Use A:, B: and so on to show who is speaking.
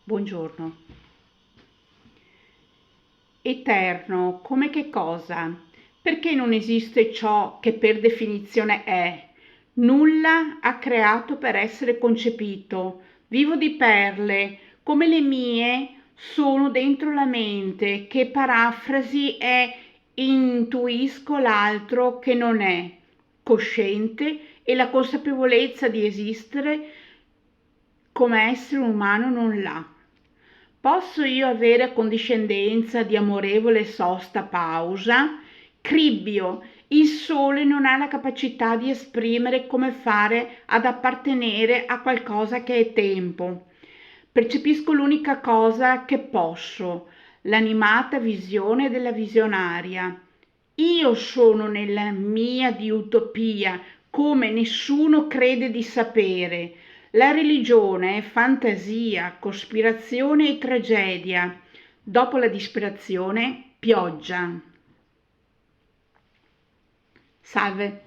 A: Buongiorno. Eterno, come che cosa? Perché non esiste ciò che per definizione è? Nulla ha creato per essere concepito. Vivo di perle, come le mie, sono dentro la mente, che parafrasi è intuisco l'altro che non è, cosciente e la consapevolezza di esistere come essere umano non l'ha. Posso io avere condiscendenza di amorevole sosta pausa? Cribbio, il sole non ha la capacità di esprimere come fare ad appartenere a qualcosa che è tempo. Percepisco l'unica cosa che posso, l'animata visione della visionaria. Io sono nella mia di utopia, come nessuno crede di sapere. La religione è fantasia, cospirazione e tragedia. Dopo la disperazione, pioggia. Salve.